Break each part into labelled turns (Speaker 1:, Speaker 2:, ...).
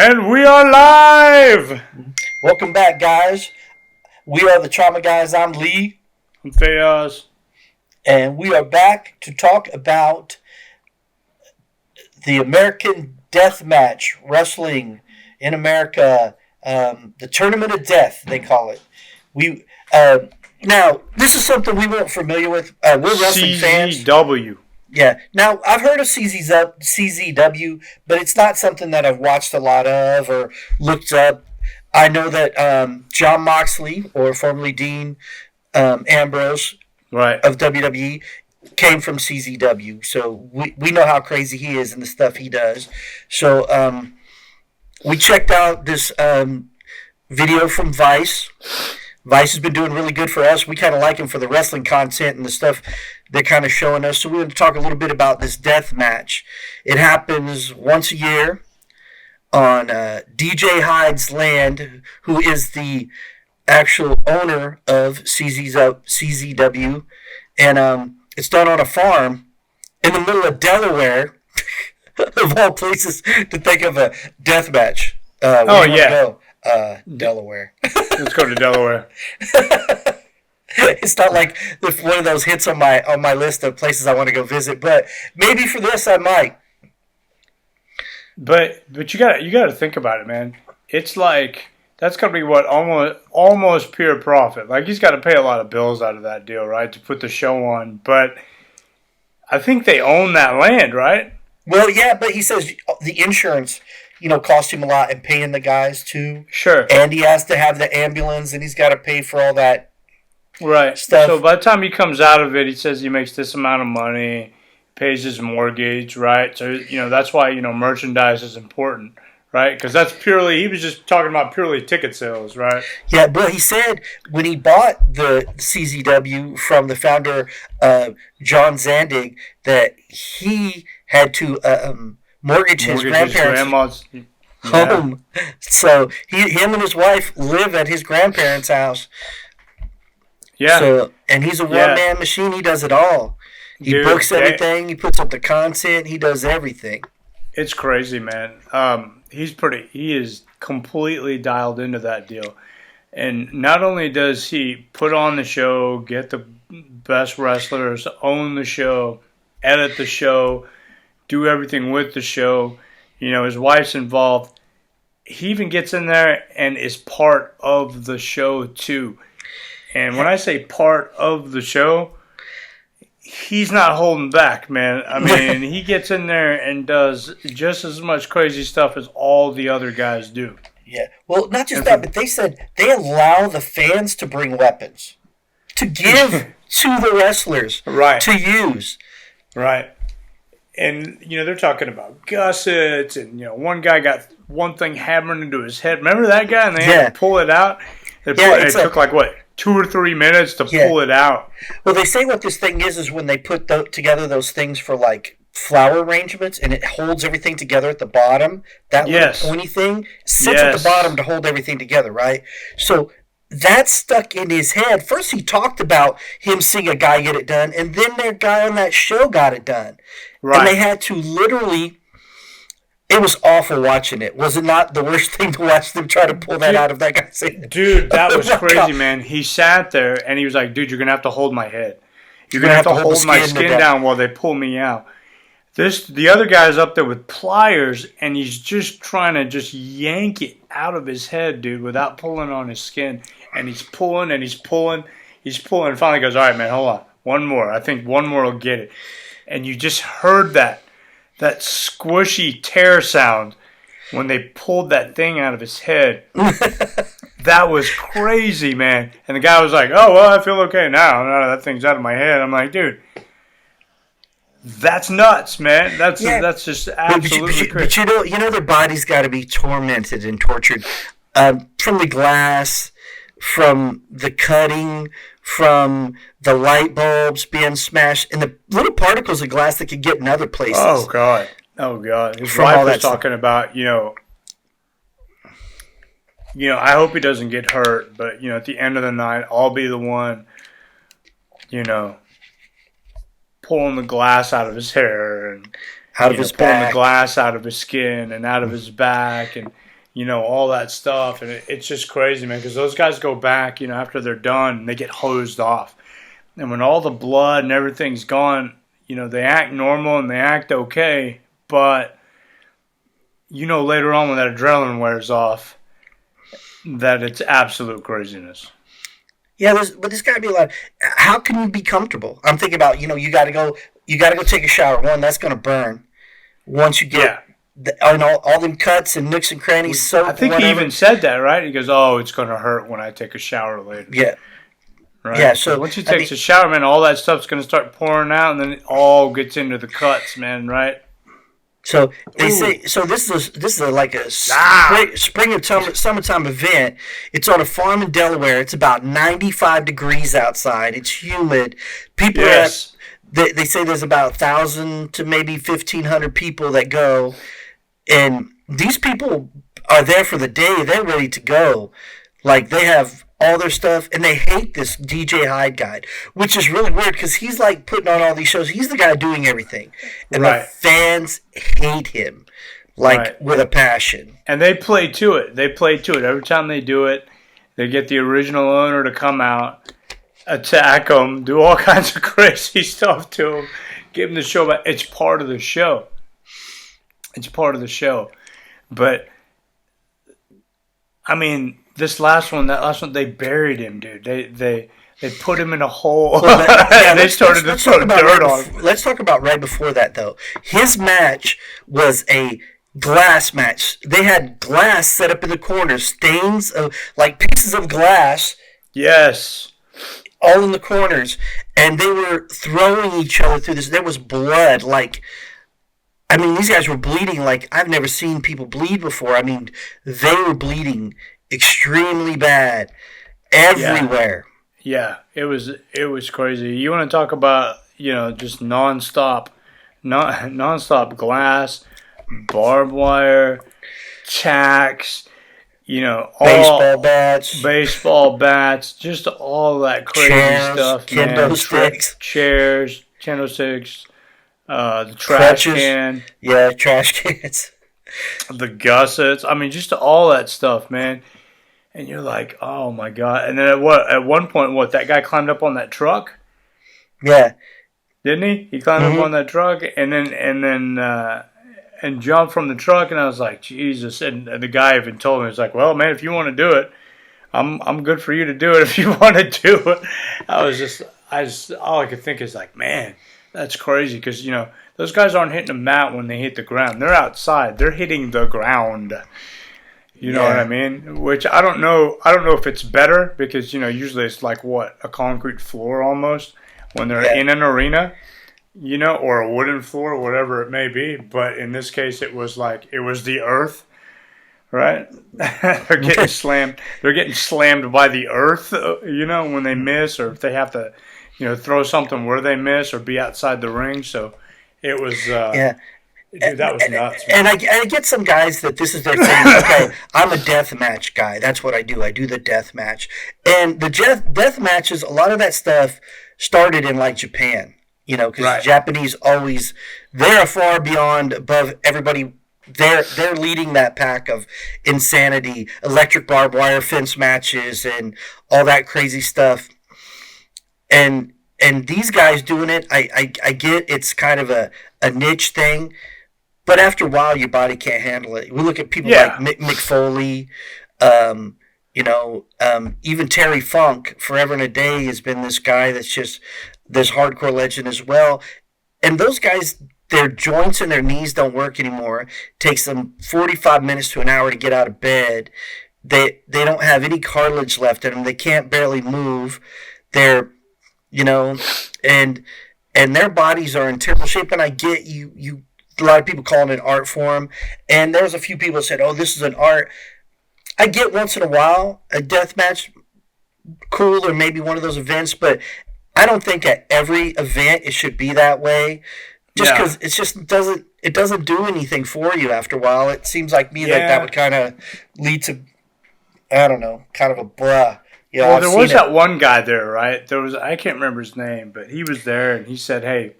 Speaker 1: And we are live!
Speaker 2: Welcome back, guys. We are the Trauma Guys. I'm Lee.
Speaker 1: I'm Fayaz.
Speaker 2: And we are back to talk about the American Deathmatch wrestling in America. The Tournament of Death, they call it. Now, this is something we weren't familiar with. We're wrestling fans.
Speaker 1: CZW.
Speaker 2: Yeah. Now, I've heard of CZW, but it's not something that I've watched a lot of or looked up. I know that John Moxley, or formerly Dean Ambrose of WWE, came from CZW. So we know how crazy he is and the stuff he does. So we checked out this video from Vice. Vice has been doing really good for us. We kind of like him for the wrestling content and the stuff they're kind of showing us. So we're going to talk a little bit about this death match. It happens once a year on DJ Hyde's land, who is the actual owner of CZW. And it's done on a farm in the middle of Delaware, of all places to think of a death match. Delaware.
Speaker 1: Let's go to Delaware.
Speaker 2: It's not like one of those hits on my list of places I want to go visit, but maybe for this I might.
Speaker 1: But you got to think about it, man. It's like that's gonna be what almost pure profit. Like he's got to pay a lot of bills out of that deal, right, to put the show on. But I think they own that land, right?
Speaker 2: Well, yeah, but he says the insurance, cost him a lot, and paying the guys too.
Speaker 1: Sure.
Speaker 2: And he has to have the ambulance, and he's got to pay for all that.
Speaker 1: Right.
Speaker 2: Stuff.
Speaker 1: So by the time he comes out of it, he says he makes this amount of money, pays his mortgage, right? So that's why merchandise is important, right? Because he was just talking about purely ticket sales, right?
Speaker 2: Yeah, but he said when he bought the CZW from the founder John Zandig that he had to mortgage his grandparents' home. Yeah. So him and his wife live at his grandparents' house.
Speaker 1: Yeah.
Speaker 2: So, and he's a one-man machine. He does it all. He books everything. He puts up the content. He does everything.
Speaker 1: It's crazy, man. He is completely dialed into that deal. And not only does he put on the show, get the best wrestlers, own the show, edit the show, do everything with the show. His wife's involved. He even gets in there and is part of the show too. And when I say part of the show, he's not holding back, man. I mean, he gets in there and does just as much crazy stuff as all the other guys do.
Speaker 2: Yeah. Well, not just that, but they said they allow the fans to bring weapons to give to the wrestlers to use.
Speaker 1: Right. And, they're talking about gussets, and, one guy got one thing hammered into his head. Remember that guy? And they had to pull it out? It took 2 or 3 minutes to pull it out.
Speaker 2: Well, they say what this thing is when they put together those things for, flower arrangements, and it holds everything together at the bottom. That little pointy thing sits at the bottom to hold everything together, right? So that stuck in his head. First, he talked about him seeing a guy get it done, and then their guy on that show got it done. Right. And they had to literally... It was awful watching it. Was it not the worst thing to watch them try to pull that out of that guy's head?
Speaker 1: Dude, that was crazy, man. He sat there, and he was like, dude, you're going to have to hold my head. You're going to have to hold my skin down while they pull me out. The other guy's up there with pliers, and he's just trying to just yank it out of his head, dude, without pulling on his skin. And he's pulling, and he's pulling. He's pulling, and finally goes, all right, man, hold on. One more. I think one more will get it. And you just heard that squishy tear sound when they pulled that thing out of his head. That was crazy, man. And the guy was like, oh, well, I feel okay now. Now that thing's out of my head. I'm like, dude, that's nuts, man. That's just absolutely crazy.
Speaker 2: But their body's got to be tormented and tortured from the glass, from the cutting, from the light bulbs being smashed, and the little particles of glass that could get in other places.
Speaker 1: Oh, God. His wife was talking about, I hope he doesn't get hurt, but, at the end of the night, I'll be the one, pulling the glass out of his hair and
Speaker 2: out of his
Speaker 1: pulling
Speaker 2: back.
Speaker 1: the glass out of his skin and out of his back. And all that stuff. And it's just crazy, man, because those guys go back, after they're done, and they get hosed off. And when all the blood and everything's gone, they act normal and they act okay, but later on when that adrenaline wears off, that it's absolute craziness.
Speaker 2: Yeah, but there's got to be a lot. How can you be comfortable? I'm thinking about, you got to go take a shower. One, that's going to burn once you get all them cuts and nooks and crannies. Soap,
Speaker 1: I think he even said that, right? He goes, "Oh, it's going to hurt when I take a shower later."
Speaker 2: Yeah.
Speaker 1: Right.
Speaker 2: Yeah. So
Speaker 1: once he takes a shower, man, all that stuff's going to start pouring out, and then it all gets into the cuts, man. Right.
Speaker 2: So they say. So this is like a spring and summertime event. It's on a farm in Delaware. It's about 95 degrees outside. It's humid. People they say there's about 1,000 to maybe 1,500 people that go, and these people are there for the day. They're ready to go. Like, they have all their stuff, and they hate this DJ Hyde guy, which is really weird because he's like putting on all these shows. He's the guy doing everything, and the fans hate him with a passion.
Speaker 1: And they play to it. Every time they do it, they get the original owner to come out, attack him, do all kinds of crazy stuff to him, give him the show back. It's part of the show. But I mean, that last one, they buried him, dude. They put him in a hole. And they started to throw dirt on him.
Speaker 2: Let's talk about right before that, though. His match was a glass match. They had glass set up in the corners, stains of pieces of glass.
Speaker 1: Yes.
Speaker 2: All in the corners, and they were throwing each other through this. There was blood. These guys were bleeding like I've never seen people bleed before. I mean, they were bleeding extremely bad everywhere.
Speaker 1: Yeah, it was crazy. You want to talk about just nonstop glass, barbed wire, tacks. Baseball bats, just all that crazy stuff,
Speaker 2: kendo sticks,
Speaker 1: chairs, kendo sticks, the trash can,
Speaker 2: trash cans,
Speaker 1: the gussets. I mean, just all that stuff, man. And you're like, oh my god! And then at one point, that guy climbed up on that truck?
Speaker 2: Yeah,
Speaker 1: didn't he? He climbed up on that truck, and jumped from the truck, and I was like, Jesus. And the guy even told me, he's like, well, man, if you want to do it, I'm good for you to do it if you want to do it. All I could think is like, man, that's crazy, because, those guys aren't hitting the mat when they hit the ground. They're outside. They're hitting the ground. You know what I mean? Which I don't know if it's better, because, usually it's like, a concrete floor almost when they're in an arena. Or a wooden floor, whatever it may be. But in this case, it was the earth, right? They're getting slammed. They're getting slammed by the earth, when they miss, or if they have to, throw something where they miss or be outside the ring. So it was, dude, that was nuts.
Speaker 2: And I get some guys that this is their thing. Okay, I'm a death match guy. That's what I do. I do the death match. And the death matches, a lot of that stuff started in Japan. Because Japanese always, they're far beyond above everybody. They're leading that pack of insanity, electric barbed wire fence matches, and all that crazy stuff. And these guys doing it, I get it's kind of a niche thing, but after a while, your body can't handle it. We look at people like Mick Foley, even Terry Funk. Forever and a Day has been this guy that's just this hardcore legend as well. And those guys, their joints and their knees don't work anymore. It takes them 45 minutes to an hour to get out of bed. They don't have any cartilage left in them. They can't barely move. They're, and their bodies are in terrible shape. And I get you a lot of people calling it an art form. And there's a few people that said, oh, this is an art. I get once in a while a death match cool, or maybe one of those events, but I don't think at every event it should be that way. Just because it doesn't do anything for you after a while. It seems like that would kind of lead to, I don't know, kind of a bruh.
Speaker 1: Well, there was that one guy there, right? I can't remember his name, but he was there, and he said, hey,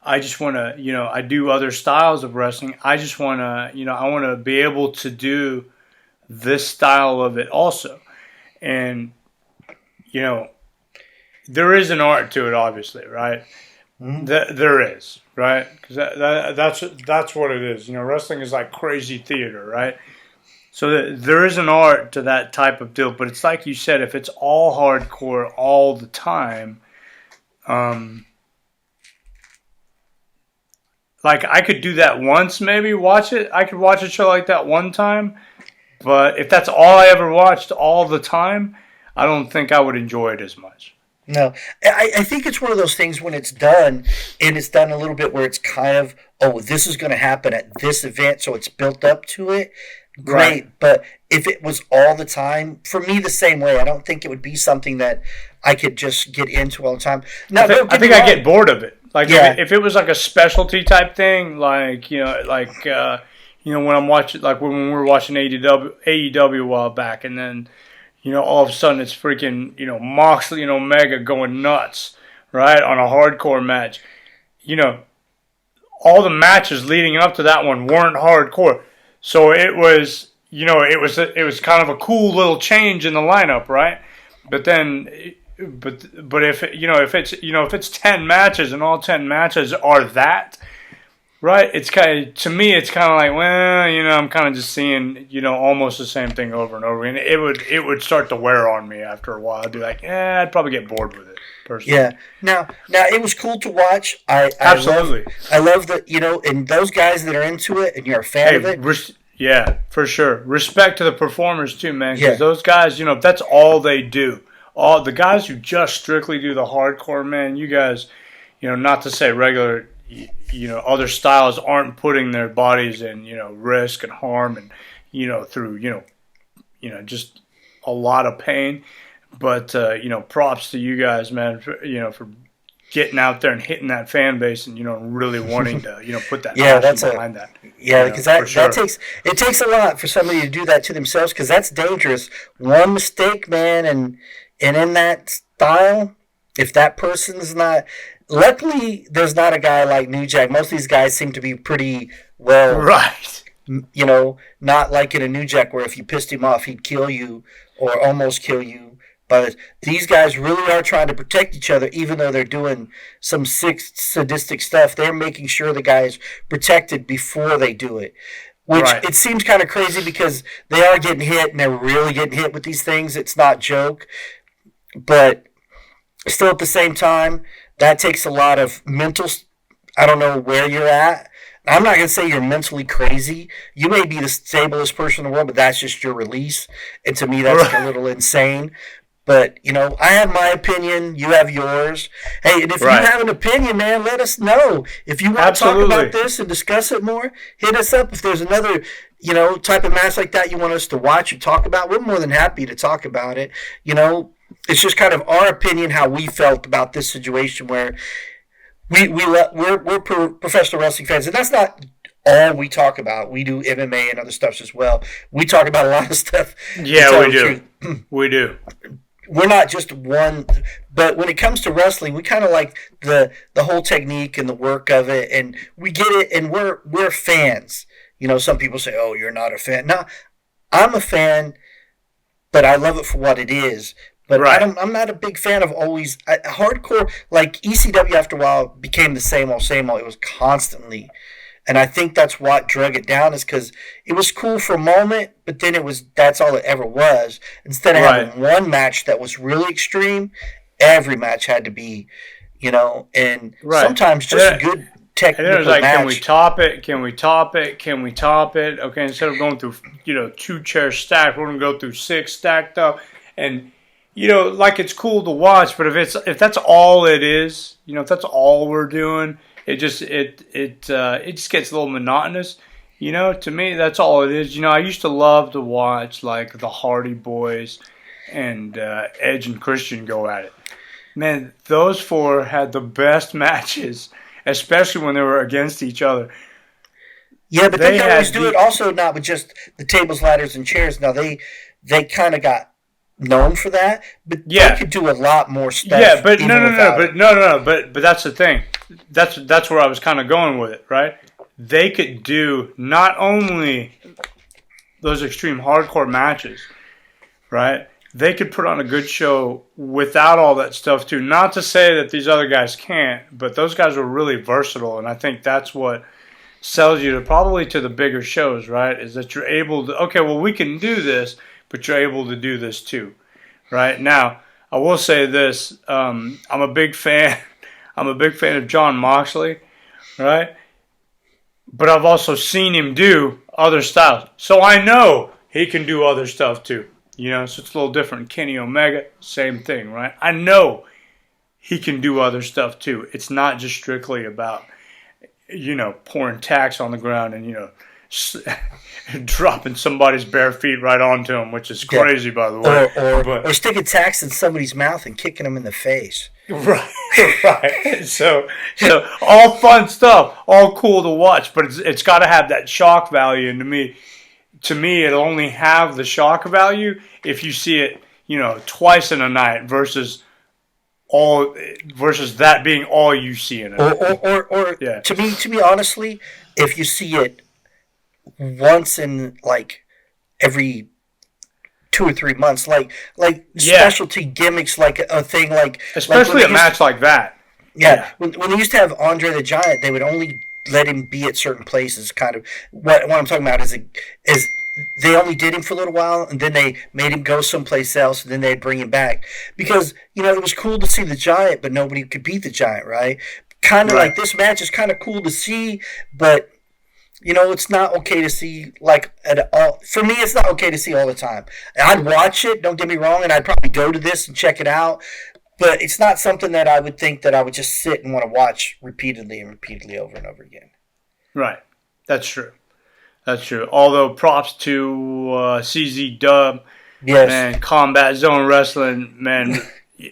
Speaker 1: I just want to, I do other styles of wrestling. I just want to, I want to be able to do this style of it also. And, there is an art to it, obviously, right? Mm-hmm. There is, right? Because that's what it is. Wrestling is like crazy theater, right? So there is an art to that type of deal. But it's like you said, if it's all hardcore all the time, like I could do that once, maybe watch it. I could watch a show like that one time. But if that's all I ever watched all the time, I don't think I would enjoy it as much.
Speaker 2: No, I think it's one of those things when it's done, and it's done a little bit where it's kind of, this is going to happen at this event, so it's built up to it. Great, right. But if it was all the time, for me the same way, I don't think it would be something that I could just get into all the time. Now,
Speaker 1: I think I get bored of it. Like if it was like a specialty type thing, like when I'm watching, like when we were watching AEW a while back, and then all of a sudden it's freaking Moxley and Omega going nuts, right, on a hardcore match. All the matches leading up to that one weren't hardcore, so it was it was kind of a cool little change in the lineup, right? But then. But if if it's 10 matches and all 10 matches are that, right? It's to me it's kind of like, well, I'm kind of just seeing almost the same thing over and over again. It would start to wear on me after a while. I'd be like, I'd probably get bored with it personally.
Speaker 2: Yeah. Now it was cool to watch.
Speaker 1: Absolutely.
Speaker 2: I love that and those guys that are into it and you're a fan of it.
Speaker 1: Yeah, for sure. Respect to the performers too, man. Because those guys, that's all they do. All the guys who just strictly do the hardcore, man, you guys, not to say regular, other styles aren't putting their bodies in, risk and harm and, through, just a lot of pain. But, props to you guys, man, for getting out there and hitting that fan base and, really wanting to, put that passion behind that.
Speaker 2: Yeah, because it takes a lot for somebody to do that to themselves because that's dangerous. One mistake, man, and in that style, if that person's not... Luckily, there's not a guy like New Jack. Most of these guys seem to be pretty well...
Speaker 1: Right.
Speaker 2: Not like in a New Jack where if you pissed him off, he'd kill you or almost kill you. But these guys really are trying to protect each other, even though they're doing some sick, sadistic stuff. They're making sure the guy is protected before they do it. Which it seems kind of crazy because they are getting hit and they're really getting hit with these things. It's not a joke. But still at the same time, that takes a lot of mental... I don't know where you're at. I'm not going to say you're mentally crazy. You may be the stablest person in the world, but that's just your release. And to me, that's a little insane. But, I have my opinion. You have yours. Hey, and if you have an opinion, man, let us know. If you want to talk about this and discuss it more, hit us up. If there's another, type of match like that you want us to watch or talk about, we're more than happy to talk about it. It's just kind of our opinion, how we felt about this situation where we're professional wrestling fans. And that's not all we talk about. We do MMA and other stuff as well. We talk about a lot of stuff.
Speaker 1: Yeah, we do. We do.
Speaker 2: We're not just one, but when it comes to wrestling, we kind of like the whole technique and the work of it, and we get it, and we're fans. Some people say, "Oh, you're not a fan." No, I'm a fan, but I love it for what it is. But I'm not a big fan of always hardcore. Like ECW, after a while, became the same old, same old. It was constantly. And I think that's what drug it down is because it was cool for a moment, but then that's all it ever was. Instead of having one match that was really extreme, every match had to be, and sometimes just a good technical
Speaker 1: and it was like,
Speaker 2: match.
Speaker 1: Can we top it? Can we top it? Can we top it? Okay, instead of going through, 2 chairs stacked, we're going to go through 6 stacked up. And, like it's cool to watch, but if that's all it is, if that's all we're doing, it just gets a little monotonous, To me, that's all it is. I used to love to watch like the Hardy Boys and Edge and Christian go at it. Man, those 4 had the best matches, especially when they were against each other.
Speaker 2: Yeah, but they always do it also not with just the tables, ladders, and chairs. Now they kind of got known for that, but they could do a lot more stuff.
Speaker 1: Yeah, but no. But that's the thing. that's where I was kind of going with it, right? They could do not only those extreme hardcore matches, right? They could put on a good show without all that stuff too. Not to say that these other guys can't, but those guys are really versatile, and I think that's what sells you to the bigger shows, right? Is that you're able to, okay, well, we can do this, but you're able to do this too, right? Now, I will say this: I'm a big fan. I'm a big fan of Jon Moxley, right? But I've also seen him do other styles, so I know he can do other stuff too. So it's a little different. Kenny Omega, same thing, right? I know he can do other stuff too. It's not just strictly about, pouring tacks on the ground and, dropping somebody's bare feet right onto him, which is crazy, by the way.
Speaker 2: Or sticking tacks in somebody's mouth and kicking them in the face.
Speaker 1: Right. So all fun stuff, all cool to watch, but it's got to have that shock value. And to me, it'll only have the shock value if you see it, twice in a night versus that being all you see in it.
Speaker 2: Or yeah. To me, honestly, if you see it once in like every 2 or 3 months, like specialty gimmicks, like a thing,
Speaker 1: especially a match like that.
Speaker 2: Yeah. When they used to have Andre the Giant, they would only let him be at certain places. Kind of what I'm talking about is they only did him for a little while, and then they made him go someplace else, and then they'd bring him back because it was cool to see the Giant, but nobody could beat the Giant, right? Kind of like this match is kind of cool to see, but it's not okay to see at all. For me, it's not okay to see all the time. I'd watch it, don't get me wrong, and I'd probably go to this and check it out. But it's not something that I would think that I would just sit and want to watch repeatedly over and over again.
Speaker 1: Right. That's true. Although props to CZW and Combat Zone Wrestling, man.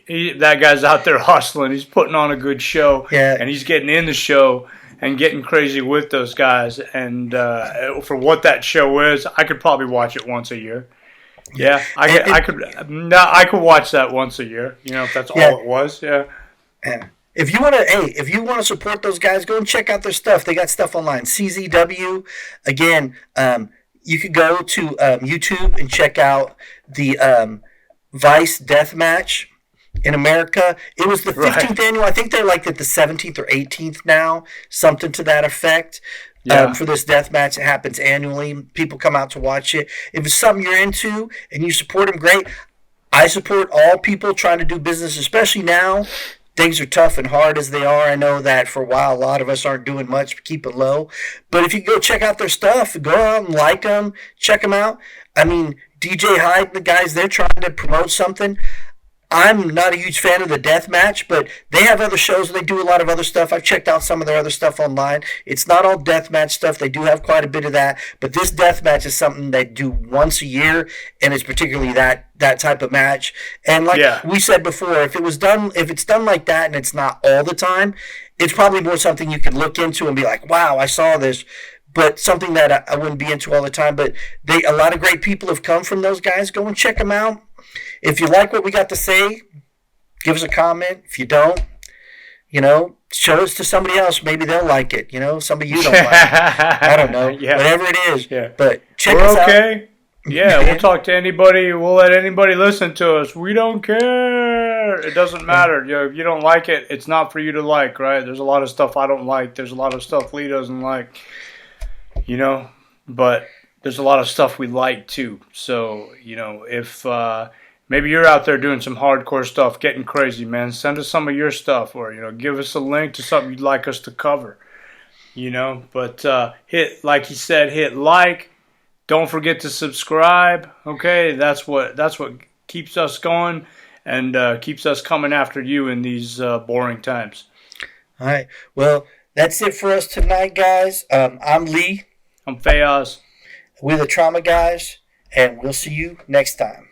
Speaker 1: That guy's out there hustling. He's putting on a good show.
Speaker 2: Yeah.
Speaker 1: And he's getting in the show and getting crazy with those guys. And for what that show is, I could probably watch it once a year. Yeah, I could watch that once a year. If that's all it was. Yeah.
Speaker 2: If you want to support those guys, go and check out their stuff. They got stuff online. CZW. Again, you could go to YouTube and check out the Vice Deathmatch in America. It was the 15th annual. I think they're like at the 17th or 18th now, something to that effect. For this death match, it happens annually. People come out to watch it. If it's something you're into and you support them, great. I support all people trying to do business, especially now. Things are tough and hard as they are. I know that for a while, a lot of us aren't doing much, keep it low. But if you go check out their stuff, go out and like them, check them out. I mean, DJ Hyde, the guys, they're trying to promote something. I'm not a huge fan of the death match, but they have other shows and they do a lot of other stuff. I've checked out some of their other stuff online. It's not all death match stuff. They do have quite a bit of that, but this death match is something they do once a year, and it's particularly that type of match. And we said before, if it's done like that and it's not all the time, it's probably more something you could look into and be like, wow, I saw this. But something that I wouldn't be into all the time. But a lot of great people have come from those guys. Go and check them out. If you like what we got to say, give us a comment. If you don't, show us to somebody else. Maybe they'll like it. Somebody you don't like. I don't know. Whatever it is. Yeah. But check us out. We're okay.
Speaker 1: Yeah, we'll talk to anybody. We'll let anybody listen to us. We don't care. It doesn't matter. If you don't like it, it's not for you to like, right? There's a lot of stuff I don't like. There's a lot of stuff Lee doesn't like. But there's a lot of stuff we like too. So, if maybe you're out there doing some hardcore stuff, getting crazy, man, send us some of your stuff or, give us a link to something you'd like us to cover, But hit like. Don't forget to subscribe, okay? That's what keeps us going and keeps us coming after you in these boring times.
Speaker 2: All right. Well, that's it for us tonight, guys. I'm Lee.
Speaker 1: I'm Fayaz.
Speaker 2: We're the Trauma Guys, and we'll see you next time.